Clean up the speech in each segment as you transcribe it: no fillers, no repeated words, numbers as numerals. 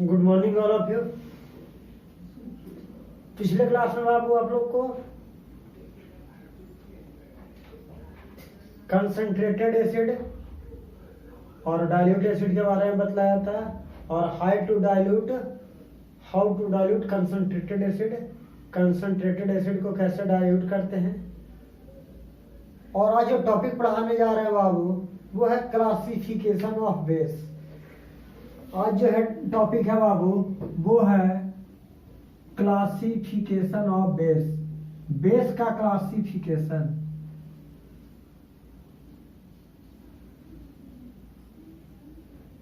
Good morning all of you. पिछले class में बाबू आप लोग को कंसंट्रेटेड एसिड और डाइल्यूट एसिड के बारे में बतलाया था और how to dilute concentrated acid, concentrated acid को कैसे डाइल्यूट करते हैं। और आज जो टॉपिक पढ़ाने जा रहे हैं बाबू वो है क्लासिफिकेशन ऑफ बेस। आज जो है टॉपिक है बाबू वो है क्लासिफिकेशन ऑफ बेस, बेस का क्लासिफिकेशन।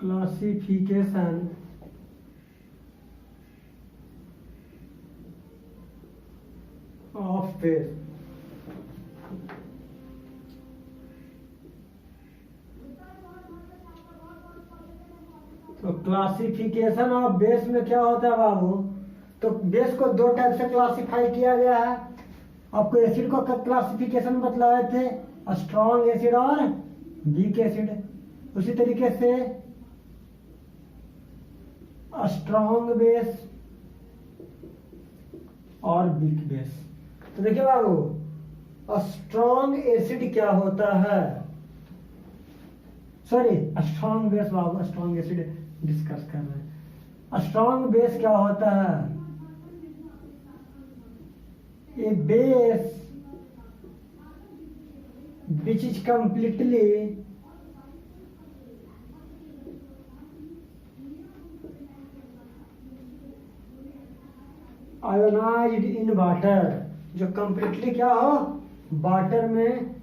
Classification of base. तो क्लासिफिकेशन ऑफ बेस में क्या होता है बाबू, तो बेस को दो टाइप से क्लासिफाई किया गया है। आपको एसिड को क्लासिफिकेशन बतलाए थे, स्ट्रॉन्ग एसिड और वीक एसिड। उसी तरीके से स्ट्रॉन्ग बेस और वीक बेस। तो देखिए बाबू स्ट्रॉन्ग एसिड क्या होता है, सॉरी स्ट्रॉन्ग बेस बाबू, स्ट्रॉन्ग एसिड डिस्कस कर रहे हैं। स्ट्रॉन्ग बेस क्या होता है, a base which is completely ionised in water, जो कंप्लीटली क्या हो वाटर में,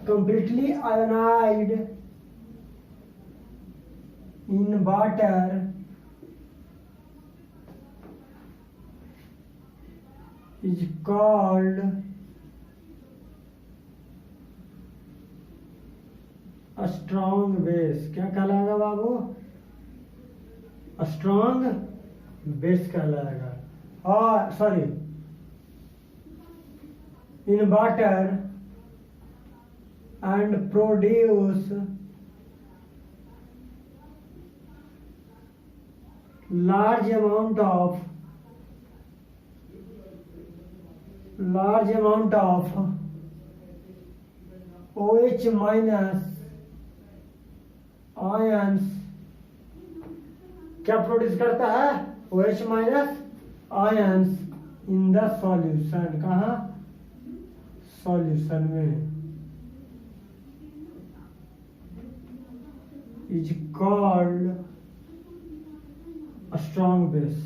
completely ionised in water is called a strong base। क्या कहलाएगा बाबू, स्ट्रॉन्ग बेस कहलाएगा। और sorry in water and produce large amount of OH minus ions। क्या produce करता है, OH minus ions in the solution. कहा, सॉल्यूशन में। Is called strong base.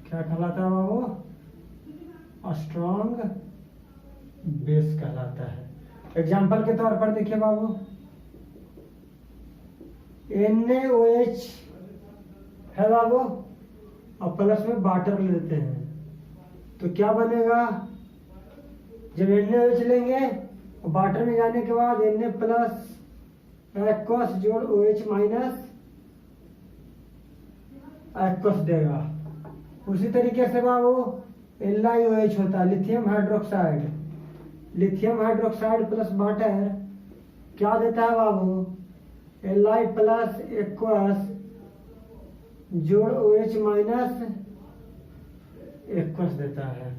क्या कहलाता है बाबू, स्ट्रॉन्ग बेस कहलाता है। एग्जाम्पल के तौर पर देखिए बाबू NaOH है बाबू और प्लस में वाटर लेते हैं तो क्या बनेगा, जब NaOH लेंगे और वाटर में जाने के बाद Na प्लस एक्वस जोड़ OH माइनस एक्वस देगा। उसी तरीके से बाबू LiOH होता है, lithium hydroxide, lithium hydroxide plus water क्या देता है बाबू, Li प्लस एक्वस जोड़ OH माइनस एक्वस देता है।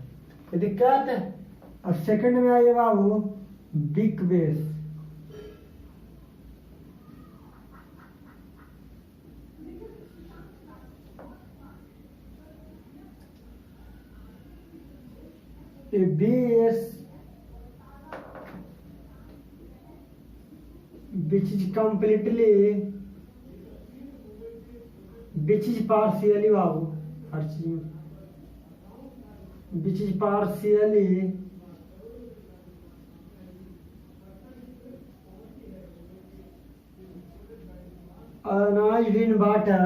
कोई दिक्कत है। अब सेकंड में आइए बाबू weak base. A base which is partially बाबू, हर चीज में which is partially ionized in water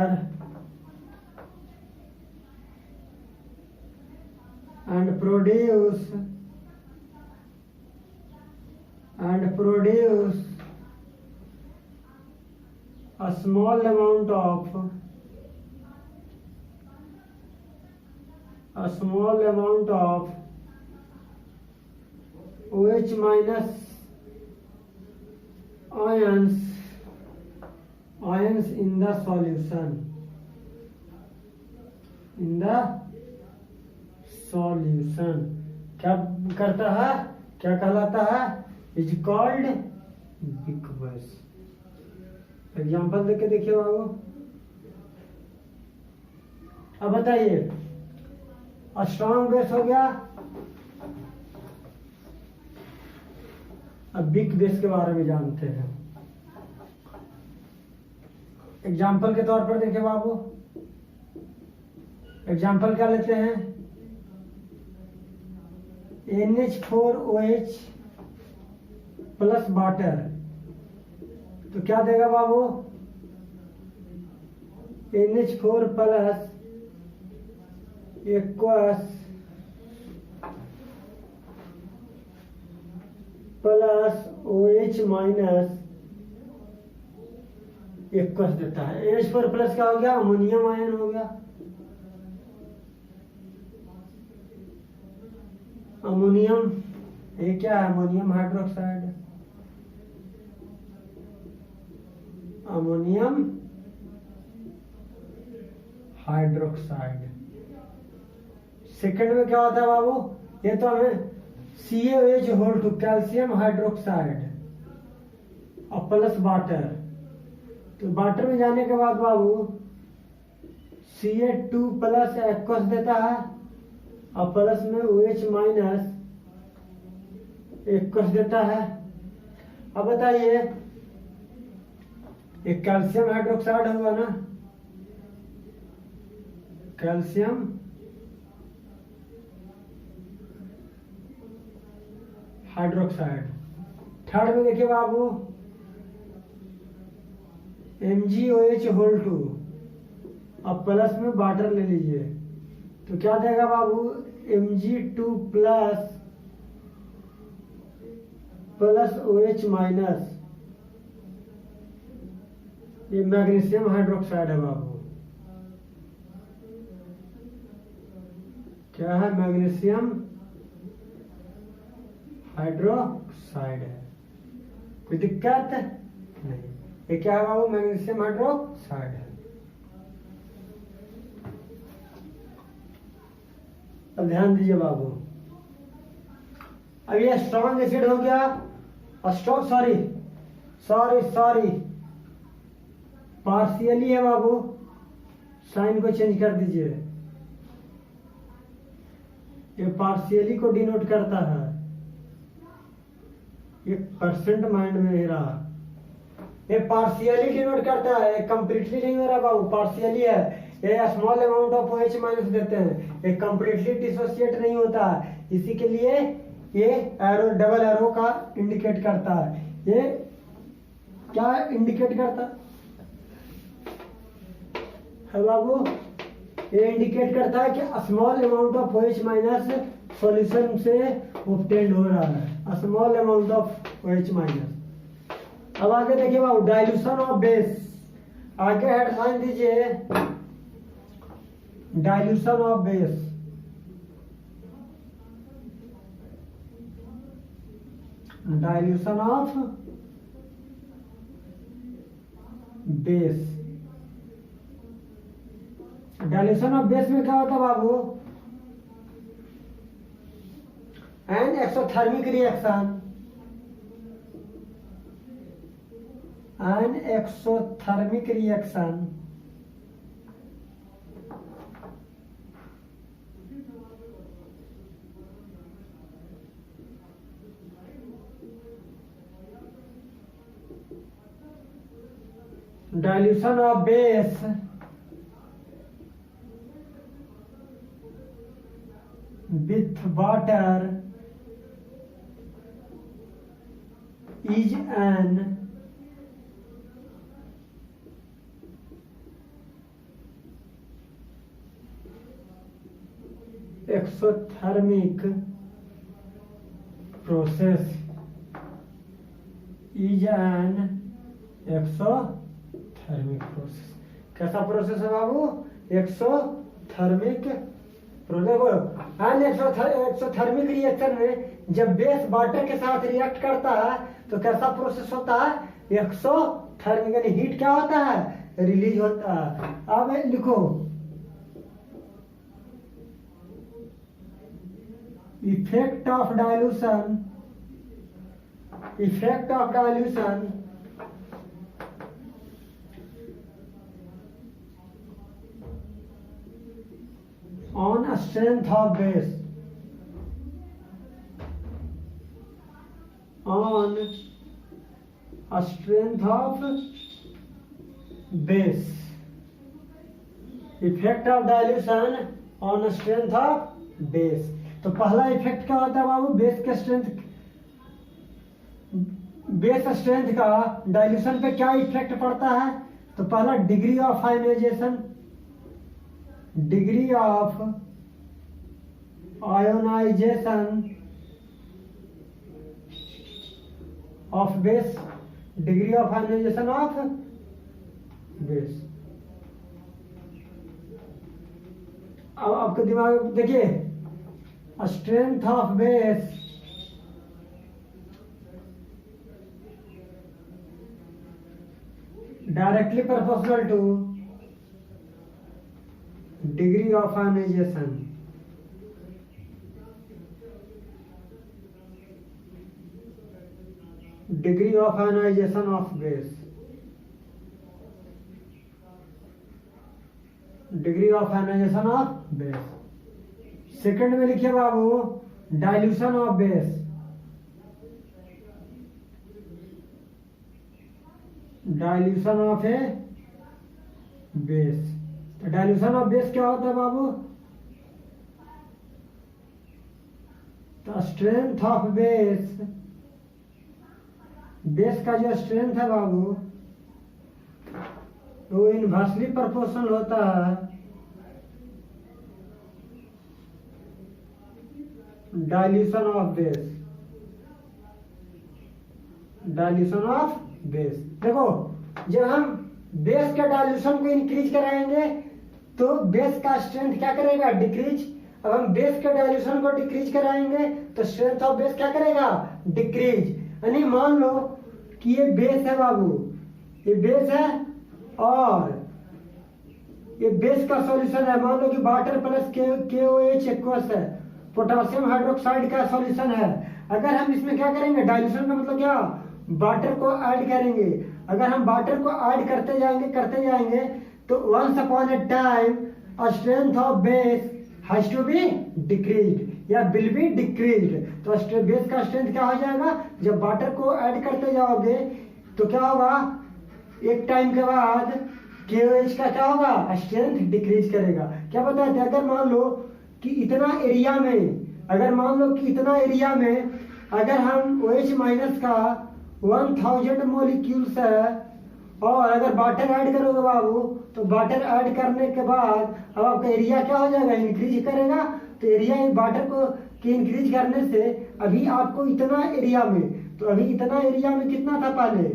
and produce a small amount of OH minus ions ions in the solution, in the solution क्या करता है, क्या कहलाता है, इज कॉल्ड विस्कस। एग्जाम्पल देख के देखिए बाबू। अब बताइए, स्ट्रॉन्ग बेस हो गया। अब वीक बेस के बारे में जानते हैं। एग्जाम्पल के तौर पर देखिए बाबू, एग्जाम्पल क्या लेते हैं, NH4OH प्लस वाटर, तो क्या देगा बाबू, NH4 plus aqueous plus OH minus aqueous देता है। NH4 प्लस क्या हो गया, अमोनियम आयन हो गया। अमोनियम, ये क्या है, ammonium hydroxide, ammonium hydroxide. Second में क्या होता है बाबू, ये तो हमें CaOH whole two calcium hydroxide और प्लस वाटर। तो वाटर में जाने के बाद बाबू Ca2 प्लस एक्वस देता है और प्लस में OH माइनस एक्वस देता है। अब बताइए, एक कैल्शियम हाइड्रोक्साइड होगा ना, कैल्शियम हाइड्रोक्साइड। थर्ड में देखिए बाबू, MgOH होल टू अब प्लस में वाटर ले लीजिए, तो क्या देगा बाबू, Mg2 plus plus OH minus, ये मैग्नीशियम हाइड्रोक्साइड है बाबू। क्या है, मैग्नीशियम हाइड्रोक्साइड है। कोई दिक्कत नहीं, ये क्या है बाबू, मैग्नीशियम हाइड्रोक्साइड है। अब ध्यान दीजिए बाबू, अब ये स्ट्रॉन्ग एसिड हो गया, स्ट्रॉन्ग सॉरी पार्शियली है बाबू, साइन को चेंज कर दीजिए, ये पार्शियली को डिनोट करता है, ये परसेंट माइंड में ही रहा, ये पार्शियली डिनोट करता है, कंप्लीटली नहीं हो रहा बाबू, पार्शियली है। ये small amount of OH minus देते हैं, ये कंप्लीटली डिसोसिएट नहीं होता है, इसी के लिए ये एरो, डबल एरो का इंडिकेट करता है। ये क्या इंडिकेट करता है बाबू, ये इंडिकेट करता है कि small amount of OH minus solution से ऑब्टेन्ड हो रहा है, small amount of OH minus. अब आगे देखिए बाबू, डाइल्यूशन ऑफ बेस, आगे हेडलाइन दीजिए, dilution of base. Dilution of base, dilution of base में क्या होता है बाबू, an exothermic reaction, an exothermic reaction dilution of base with water is an exothermic process, is an exothermic process. कैसा process है बाबू, exothermic process. Exothermic reaction में जब base water के साथ रिएक्ट करता है तो कैसा प्रोसेस होता है, एक्सोथर्मिक थर्मिक यानी हीट क्या होता है, रिलीज होता है। अब लिखो effect of dilution, effect of dilution on strength of base, on a strength of base, effect of dilution on strength of base. तो पहला इफेक्ट क्या होता है बाबू, बेस के स्ट्रेंथ, बेस स्ट्रेंथ का डाइल्यूशन पे क्या इफेक्ट पड़ता है। तो पहला degree of ionisation, degree of ionisation of base, degree of ionisation of base. अब आपके दिमाग में देखिए, strength of base directly proportional to degree of ionisation, degree of ionisation of base, degree of ionisation of base. Second में लिखिए बाबू dilution of base, dilution of a base. तो dilution of base क्या होता है बाबू, तो स्ट्रेंथ ऑफ बेस, बेस का जो स्ट्रेंथ है बाबू वो इनवर्सली प्रोपोर्शनल होता है dilution of base, dilution of base. देखो जब हम बेस के डाइल्यूशन को इंक्रीज कराएंगे तो बेस का स्ट्रेंथ क्या करेगा, डिक्रीज। अब हम बेस के डाइल्यूशन को डिक्रीज कराएंगे तो स्ट्रेंथ ऑफ बेस क्या करेगा, डिक्रीज। यानी मान लो कि ये बेस है बाबू, ये बेस है और ये बेस का सॉल्यूशन है, मान लो कि वाटर प्लस KOH एक्वस है, पोटेशियम हाइड्रोक्साइड का सॉल्यूशन है। अगर हम इसमें क्या करेंगे, डाइल्यूशन का मतलब क्या, वाटर को ऐड करेंगे। अगर हम वाटर को ऐड करते जाएंगे तो once upon a time strength of base has to be decreased या विल बी डिक्रीज्ड। तो बेस का स्ट्रेंथ क्या हो जाएगा, जब वाटर को ऐड करते जाओगे तो क्या होगा, एक टाइम के बाद KOH का क्या होगा, स्ट्रेंथ डिक्रीज करेगा। क्या बताते हैं, अगर मान लो कि इतना एरिया में, अगर मान लो कि इतना एरिया में अगर हम OH माइनस का 1000 मोलिक्यूल्स है और अगर वाटर ऐड करोगे बाबू तो वाटर ऐड करने के बाद अब आपका एरिया क्या हो जाएगा, इंक्रीज करेगा। तो एरिया वाटर को इंक्रीज करने से अभी आपको इतना एरिया में, तो अभी इतना एरिया में कितना था पहले,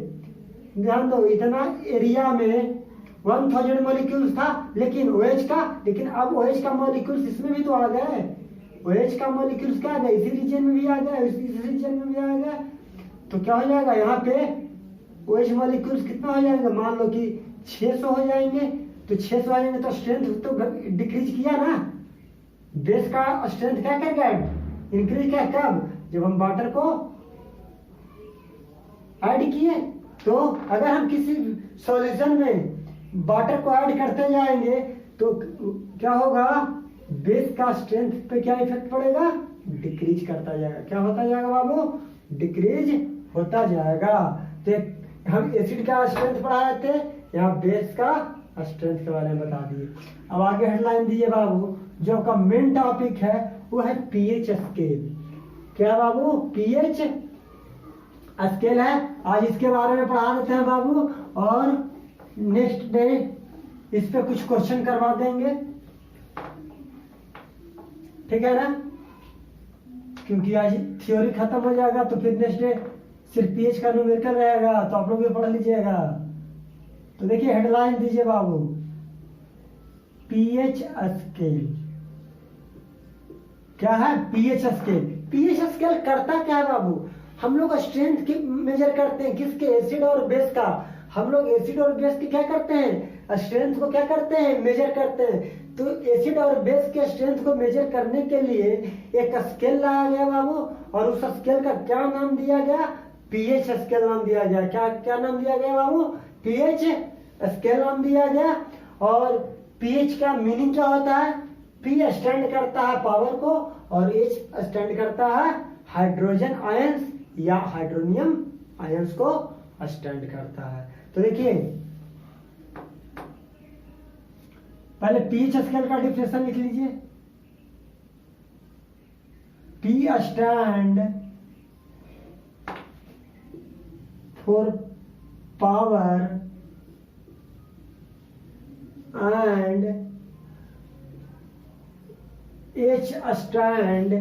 ध्यान दो, इतना एरिया में 1000 मॉलिक्यूल्स था लेकिन OH का, लेकिन अब OH का मॉलिक्यूल्स इसमें भी तो आ गए, OH का मॉलिक्यूल्स क्या आ गए, इसी रीजन में भी आ गया, इस रीजन में भी आ गया। तो क्या हो जाएगा यहाँ पे OH मॉलिक्यूल्स कितना हो जाएगा, मान लो कि 600 हो जाएंगे। तो 600 आ जाएंगे तो स्ट्रेंथ तो डिक्रीज किया ना, बेस का स्ट्रेंथ क्या करेगा, इंक्रीज किया। कब, जब हम वाटर को ऐड किए। तो अगर हम किसी सॉल्यूशन में वाटर को ऐड करते जाएंगे तो क्या होगा, बेस का स्ट्रेंथ पे क्या इफेक्ट पड़ेगा, डिक्रीज करता जाएगा। क्या होता जाएगा बाबू, डिक्रीज होता जाएगा। तो हम एसिड का स्ट्रेंथ पढ़ा रहे थे, यहाँ बेस का स्ट्रेंथ के बारे में बता दिए। अब आगे हेडलाइन दीजिए बाबू, जो आपका मेन टॉपिक है वो है पीएच स्केल। क्या बाबू, पीएच स्केल है। आज इसके बारे में पढ़ा देते हैं बाबू और नेक्स्ट डे इस पे कुछ क्वेश्चन करवा देंगे, ठीक है ना, क्योंकि आज थ्योरी खत्म हो जाएगा तो फिर नेक्स्ट डे सिर्फ पीएच का न्यूमेरिकल रहेगा, तो आप लोग भी पढ़ लीजिएगा। तो देखिए हेडलाइन दीजिए बाबू, पीएच स्केल। क्या है पीएच स्केल? पीएच स्केल करता क्या है बाबू, हम लोग स्ट्रेंथ की मेजर करते हैं, किसके, एसिड और बेस का। हम लोग एसिड और बेस की क्या करते हैं, स्ट्रेंथ को क्या करते हैं, मेजर करते हैं। तो एसिड और बेस के स्ट्रेंथ को मेजर करने के लिए एक स्केल लाया गया बाबू, और उस स्केल का क्या नाम दिया गया, पीएच स्केल नाम दिया गया। क्या क्या नाम दिया गया बाबू, पीएच स्केल नाम दिया गया। और पीएच का मीनिंग क्या होता है, पी स्टैंड करता है पावर को, और एच स्टैंड करता है हाइड्रोजन आयंस या हाइड्रोनियम आयंस को स्टैंड करता है। तो देखिए पहले पीएच स्केल का डिफिनेशन लिख लीजिए। P stand for power and H stand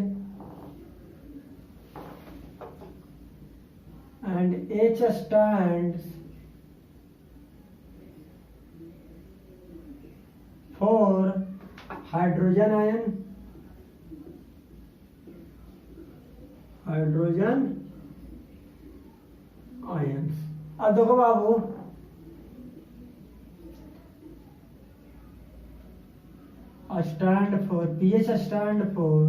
for hydrogen ions। अब देखो बाबू, pH stand for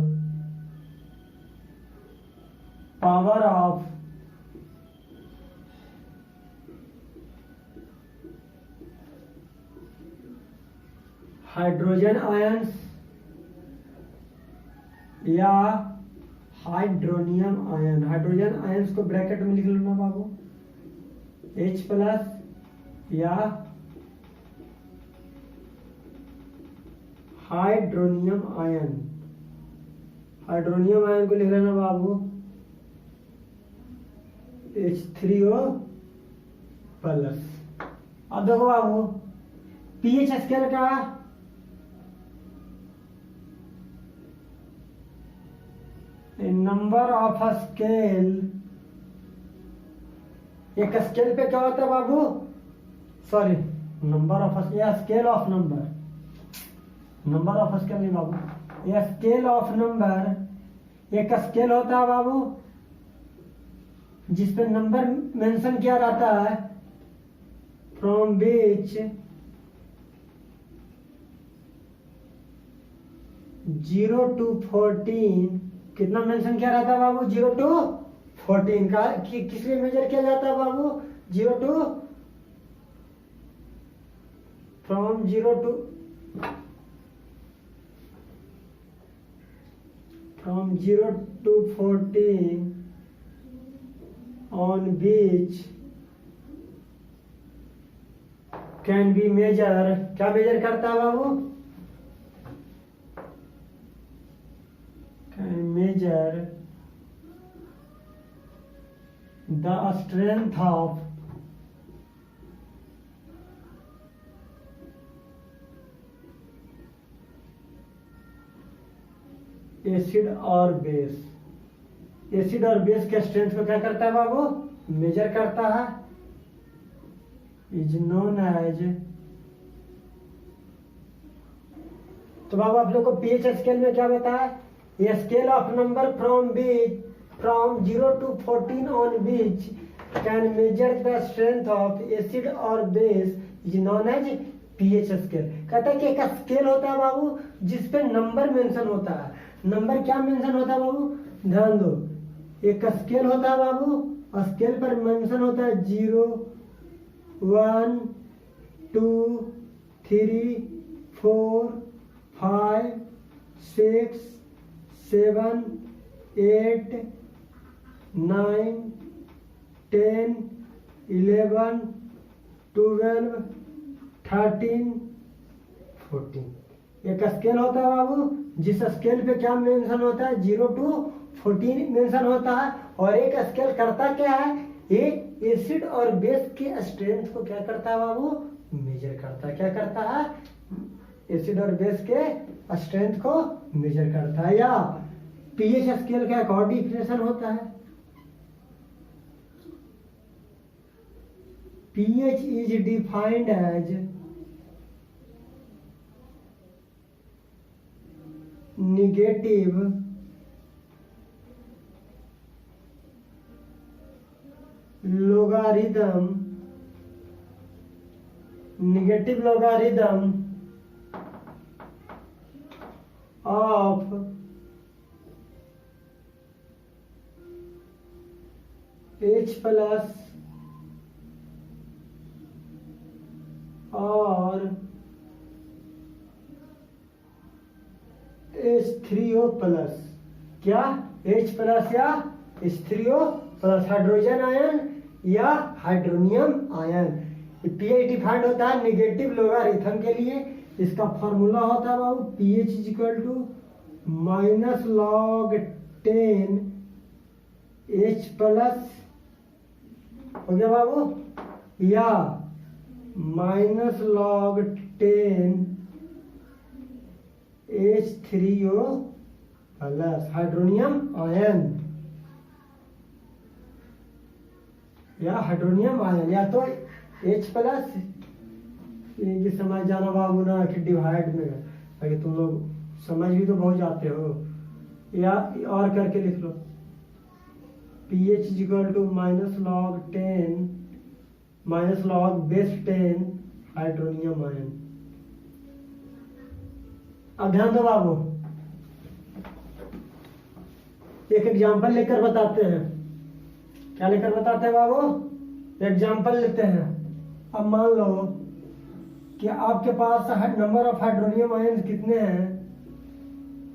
power of hydrogen ions या हाइड्रोनियम आयन। हाइड्रोजन आयंस को ब्रैकेट में लिख लो ना बाबू, H+ या हाइड्रोनियम आयन। हाइड्रोनियम आयन को लिख लेना बाबू H3O+। अब देखो बाबू पीएच स्केल का नंबर ऑफ स्केल, एक स्केल पे क्या होता है बाबू, सॉरी नंबर ऑफ, या scale of number, number of scale नहीं बाबू, या स्केल ऑफ नंबर। एक स्केल होता है बाबू जिसपे नंबर मेंशन किया रहता है, फ्रॉम विच 0 to 14, कितना मेंशन किया रहता है बाबू, 0 to 14 का किस लिए मेजर किया जाता है बाबू, 0 to, from 0 to 14 on which can be measure। क्या मेजर करता है बाबू, measure the strength of acid और बेस। एसिड और बेस के स्ट्रेंथ को क्या करता है बाबू, मेजर करता है, इज नोन एज। तो बाबू आप लोग को पीएच स्केल में क्या बताया, a scale of number from 0 to 14 on which can measure the strength of acid or base is known as pH scale। कहता है कि एक स्केल होता है बाबू जिसपे नंबर मेंशन होता है। नंबर क्या मेंशन होता है बाबू, ध्यान दो, एक स्केल होता है बाबू, स्केल पर मेंशन होता है 0, 1, 2, 3, 4, 5, 6, 7, 8, 9, 10, 11, 12, 13, 14। एक स्केल होता है बाबू जिस स्केल पे क्या मेंशन होता है, 0 to 14 मेंशन होता है। और एक स्केल करता क्या है, ये एसिड और बेस के स्ट्रेंथ को क्या करता है बाबू, मेजर करता है। क्या करता है, एसिड और बेस के स्ट्रेंथ को मेजर करता है। या पीएच स्केल का एक और डिफिनेशन होता है, pH is defined as negative logarithm negative logarithm of H plus और H3O प्लस, क्या H प्लस या H3O प्लस हाइड्रोजन आयन या हाइड्रोनियम आयन। पीएच डिफाइंड होता है नेगेटिव लोगारिथम के लिए। इसका फॉर्मूला होता है बाबू pH is equal to minus log 10 H plus हो गया बाबू, या minus log 10 H3O plus hydronium ion या हाइड्रोनियम आयन, या तो H प्लस, ये समझ जाना बाबू ना कि डिवाइड में, अगर तुम लोग समझ भी तो बहुत जाते हो, या और करके लिख लो pH is equal to minus log 10 minus log base 10 hydronium ion. अब ध्यान दो बाबू, एक एग्जांपल लेकर बताते हैं। क्या लेकर बताते हैं बाबू? एग्जांपल लेते हैं। अब मान लो कि आपके पास नंबर ऑफ हाइड्रोनियम आयंस कितने हैं?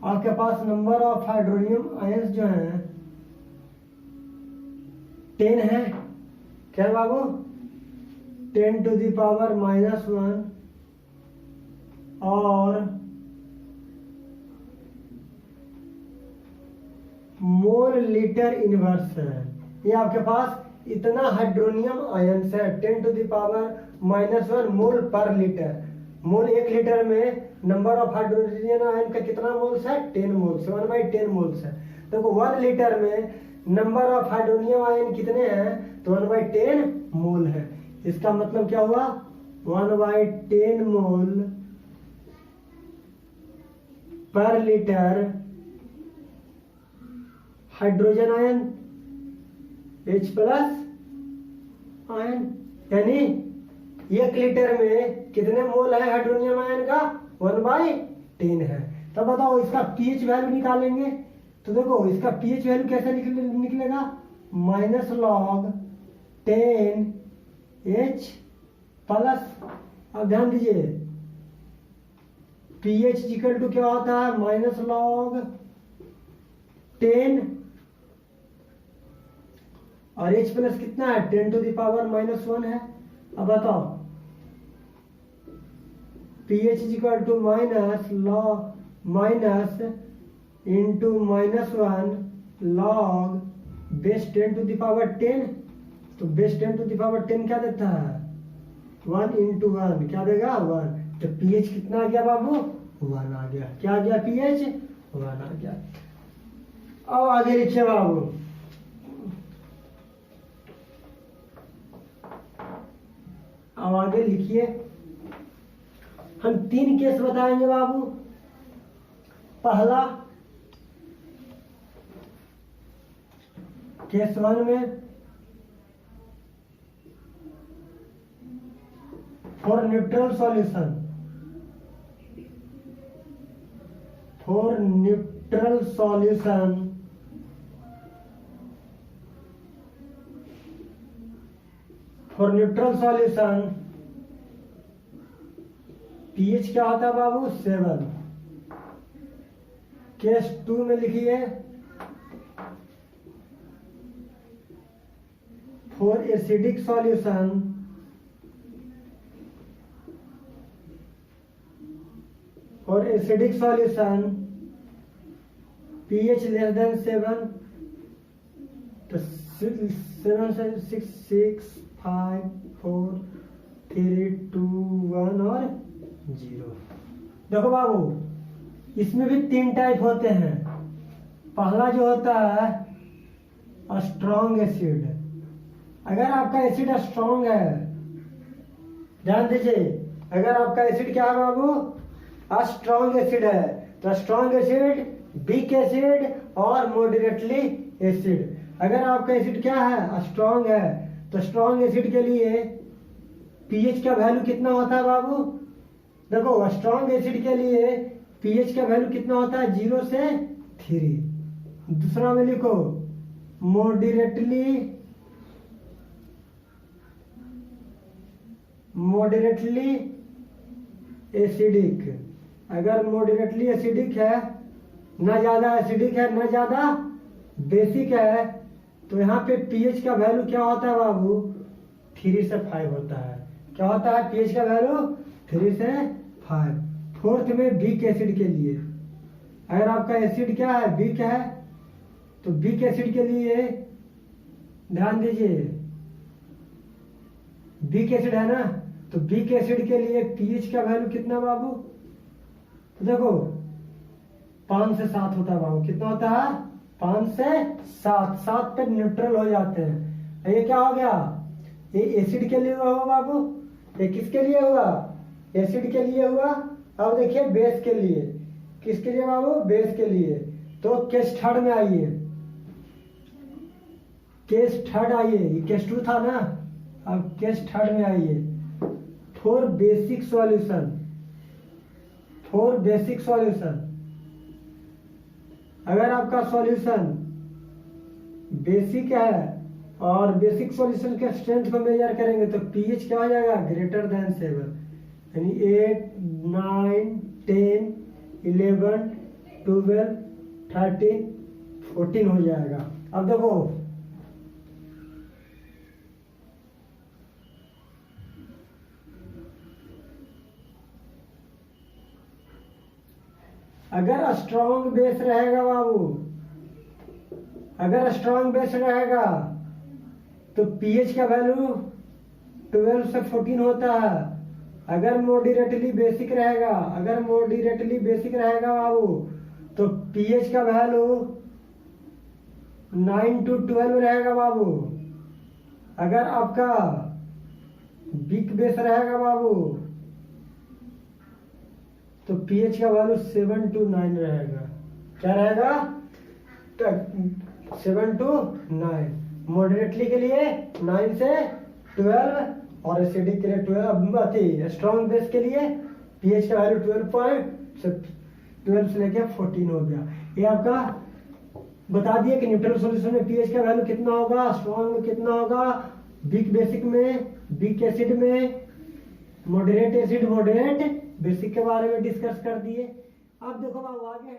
आपके पास नंबर ऑफ हाइड्रोनियम आयंस जो हैं 10 है। क्या बाबू? 10 टू द पावर -1 और मोल लीटर इनवर्स है। ये आपके पास इतना हाइड्रोनियम आयंस है, 10 टू द पावर -1 मोल पर लीटर। मोल 1 लीटर में नंबर ऑफ हाइड्रोजन आयन का कितना मोल्स है? 10 मोल्स, 1/10 मोल्स है। देखो 1 लीटर में नंबर ऑफ हाइड्रोनियम आयन कितने हैं? तो 1/10 मोल है। इसका मतलब क्या हुआ? 1/10 मोल पर litre hydrogen ion H plus ion, यानी 1 लीटर में कितने मोल है हाइड्रोनियम आयन का? 1/10 है। तो बताओ इसका पीएच वैल्यू निकालेंगे, तो देखो इसका पीएच वैल्यू कैसे निकलेगा? माइनस लॉग 10 H प्लस, अब ध्यान दीजिए पीएच इक्वल टू क्या होता है? माइनस लॉग 10 और H प्लस कितना है? 10 टू द पावर -1 है। अब बताओ pH is equal to minus into -1 log base 10 to the power 10। तो बेस 10 टू द पावर 10 क्या देता है? 1 इंटू 1 क्या देगा? 1। तो pH कितना आ गया बाबू? 1 आ गया। क्या आ गया? pH 1 आ गया। अब आगे लिखिए बाबू, अब आगे लिखिए। हम 3 केस बताएंगे बाबू। पहला केस 1 में for neutral solution, for neutral solution for neutral solution pH क्या होता है बाबू? 7। केस 2 में लिखिए for acidic solution, for acidic solution pH less than 7। तो 7 से 6 5 4 3 2 1 और 0। देखो बाबू इसमें भी 3 टाइप होते हैं। पहला जो होता है स्ट्रॉन्ग एसिड। अगर आपका एसिड स्ट्रॉन्ग है, ध्यान दीजिए, अगर आपका एसिड क्या है बाबू? स्ट्रॉन्ग एसिड है, तो स्ट्रॉन्ग एसिड, वीक एसिड और मॉडरेटली एसिड। अगर आपका एसिड क्या है? स्ट्रॉन्ग है, तो स्ट्रॉन्ग एसिड के लिए पीएच का वैल्यू कितना होता है बाबू? देखो स्ट्रॉन्ग एसिड के लिए पीएच का वैल्यू कितना होता है? 0 से 3। दूसरा में लिखो मॉडरेटली एसिडिक। अगर मॉडरेटली एसिडिक है, ना ज्यादा एसिडिक है ना ज्यादा बेसिक है, तो यहाँ पे पीएच का वैल्यू क्या होता है बाबू? 3 से 5 होता है। क्या होता है पीएच का वैल्यू? 3 से 5। फोर्थ में वीक एसिड के लिए, अगर आपका एसिड क्या है? वीक है, तो वीक एसिड के लिए ध्यान दीजिए, वीक एसिड है ना, तो वीक एसिड के लिए पीएच का वैल्यू कितना बाबू? तो देखो 5 से 7 होता है बाबू। कितना होता है? 5 से 7। 7 पे न्यूट्रल हो जाते हैं। ये क्या हो गया? ये एसिड के लिए हुआ बाबू। ये किसके लिए हुआ? एसिड के लिए हुआ। अब देखिए बेस के लिए, किसके लिए बाबू? बेस के लिए। तो केस थर्ड में आइए, केस थर्ड आइए। ये केस 2 था ना, अब केस थर्ड में आइए। For basic solution, for basic solution, अगर आपका सॉल्यूशन बेसिक है और बेसिक सॉल्यूशन के स्ट्रेंथ को मेजर करेंगे तो पीएच क्या हो जाएगा? Greater than 7। यानी 8, 9, 10, 11, 12, 13, 14 हो जाएगा। अब देखो अगर स्ट्रॉन्ग बेस रहेगा बाबू, अगर स्ट्रॉन्ग बेस रहेगा तो पीएच का वैल्यू 12 से 14 होता है। अगर मॉडरेटली बेसिक रहेगा, अगर मॉडरेटली बेसिक रहेगा बाबू, तो पीएच का वैल्यू 9 to 12 रहेगा बाबू। अगर आपका वीक बेस रहेगा बाबू, तो पीएच का वैल्यू 7 to 9 रहेगा। क्या रहेगा? 7 to 9। मॉडरेटली के लिए 9 से 12 और एसिडिक के लिए 12। स्ट्रॉन्ग बेस के लिए पीएच का वैल्यू 12 से लेके 14 हो गया। ये आपका बता दिए कि न्यूट्रल सॉल्यूशन में पीएच का वैल्यू कितना होगा, स्ट्रॉन्ग में कितना होगा, वीक बेसिक में, वीक एसिड में, मॉडरेट एसिड, मॉडरेट बेसिक के बारे में डिस्कस कर दिए। अब देखो बाबू आगे